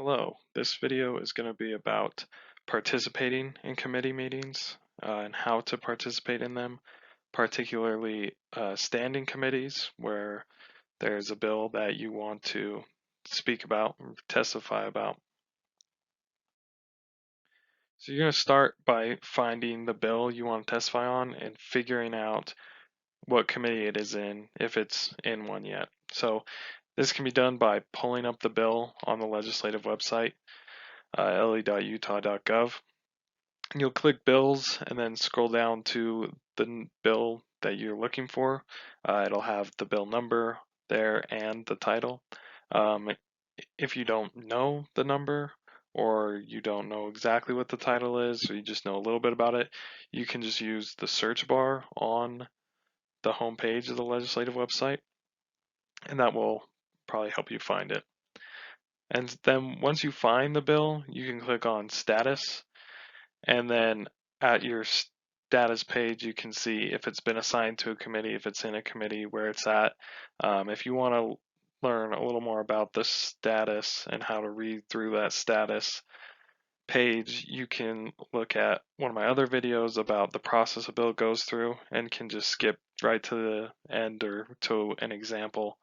Hello, this video is going to be about participating in committee meetings and how to participate in them, particularly standing committees where there's a bill that you want to speak about or testify about. So you're going to start by finding the bill you want to testify on and figuring out what committee it is in, if it's in one yet. So this can be done by pulling up the bill on the legislative website, le.utah.gov. You'll click bills and then scroll down to the bill that you're looking for. It'll have the bill number there and the title. If you don't know the number or you don't know exactly what the title is, or you just know a little bit about it, you can just use the search bar on the home page of the legislative website, and that will probably help you find it. And then once you find the bill, you can click on status, and then at your status page you can see if it's been assigned to a committee, if it's in a committee, where it's at. If you want to learn a little more about the status and how to read through that status page, you can look at one of my other videos about the process a bill goes through and can just skip right to the end or to an example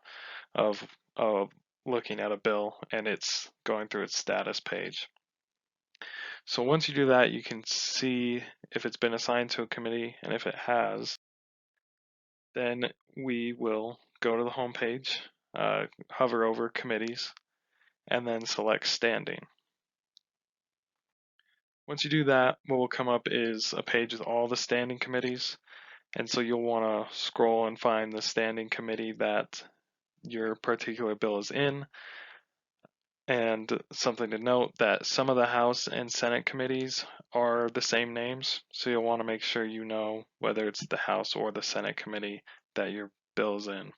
of looking at a bill and it's going through its status page. So once you do that, you can see if it's been assigned to a committee, and if it has, then we will go to the home page, hover over committees, and then select standing. Once you do that, what will come up is a page with all the standing committees, and so you'll want to scroll and find the standing committee that your particular bill is in. And something to note that some of the House and Senate committees are the same names, so you'll want to make sure you know whether it's the House or the Senate committee that your bill is in.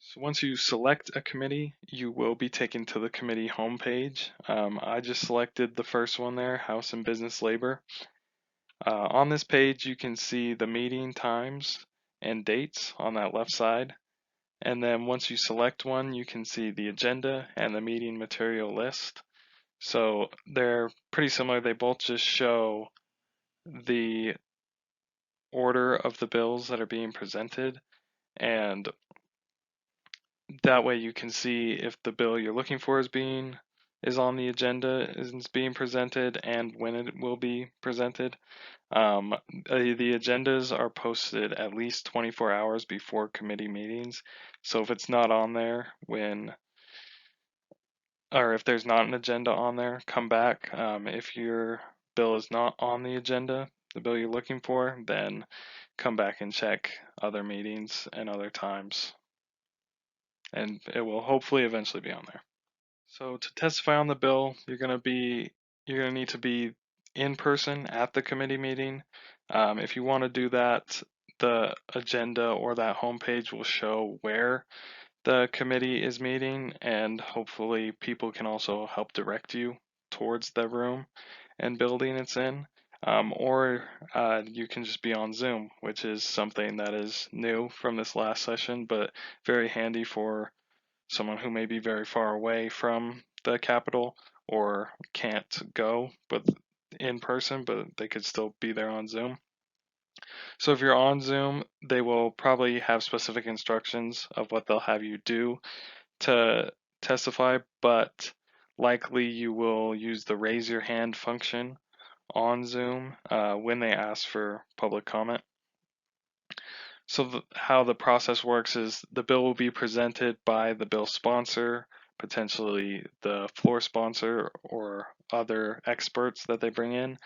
So once you select a committee, you will be taken to the committee homepage. I just selected the first one there, House and Business Labor. On this page, you can see the meeting times and dates on that left side. And then once you select one, you can see the agenda and the meeting material list. So they're pretty similar. They both just show the order of the bills that are being presented, and that way you can see if the bill you're looking for is on the agenda, is being presented, and when it will be presented. The agendas are posted at least 24 hours before committee meetings. So if it's not on there or if there's not an agenda on there, come back. If your bill is not on the agenda, the bill you're looking for, then come back and check other meetings and other times. And it will hopefully eventually be on there. So to testify on the bill, you're gonna need to be in person at the committee meeting. If you want to do that, the agenda or that homepage will show where the committee is meeting, and hopefully people can also help direct you towards the room and building it's in. Or you can just be on Zoom, which is something that is new from this last session, but very handy for someone who may be very far away from the Capitol or can't go but in person, but they could still be there on Zoom. So if you're on Zoom, they will probably have specific instructions of what they'll have you do to testify, but likely you will use the raise your hand function on Zoom when they ask for public comment. So how the process works is the bill will be presented by the bill sponsor, potentially the floor sponsor or other experts that they bring in.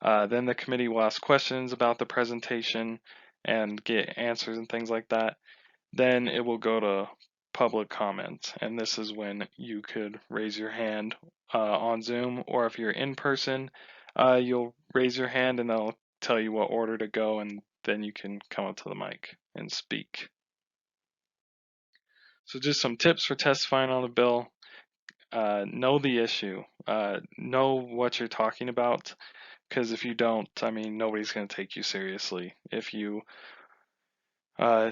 Then the committee will ask questions about the presentation and get answers and things like that. Then it will go to public comment, and this is when you could raise your hand on Zoom, or if you're in person, you'll raise your hand and they'll tell you what order to go, and then you can come up to the mic and speak. So just some tips for testifying on the bill. Know the issue. Know what you're talking about, because if you don't, I mean, nobody's going to take you seriously. If you are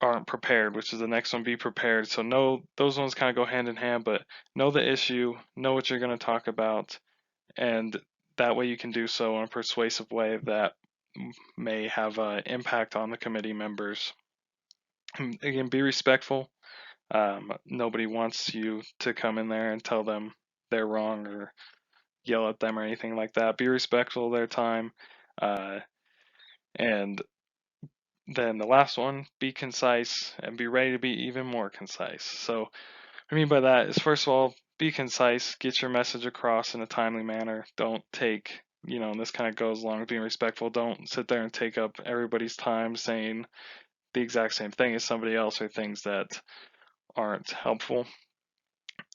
aren't prepared, which is the next one, be prepared. So know those ones kind of go hand in hand, but know the issue, know what you're going to talk about, and that way you can do so in a persuasive way that may have an impact on the committee members. Again, be respectful. Nobody wants you to come in there and tell them they're wrong or yell at them or anything like that. Be respectful of their time. And then the last one, be concise and be ready to be even more concise. So what I mean by that is, first of all, be concise, get your message across in a timely manner. Don't take, and this kind of goes along with being respectful, don't sit there and take up everybody's time saying the exact same thing as somebody else or things that aren't helpful.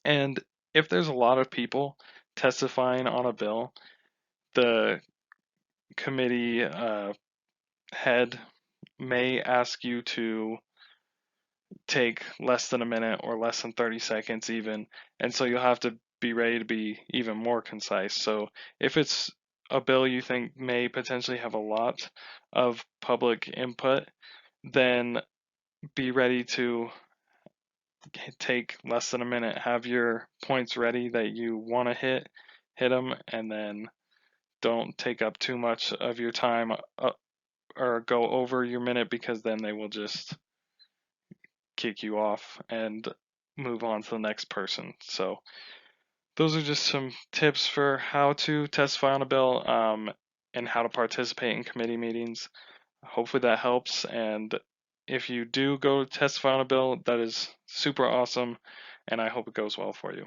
And if there's a lot of people testifying on a bill, the committee head may ask you to take less than a minute or less than 30 seconds even, and so you'll have to be ready to be even more concise. So if it's a bill you think may potentially have a lot of public input, then be ready to take less than a minute, have your points ready that you want to hit them, and then don't take up too much of your time or go over your minute, because then they will just kick you off and move on to the next person. So those are just some tips for how to testify on a bill, and how to participate in committee meetings. Hopefully that helps, and if you do go testify on a bill, that is super awesome, and I hope it goes well for you.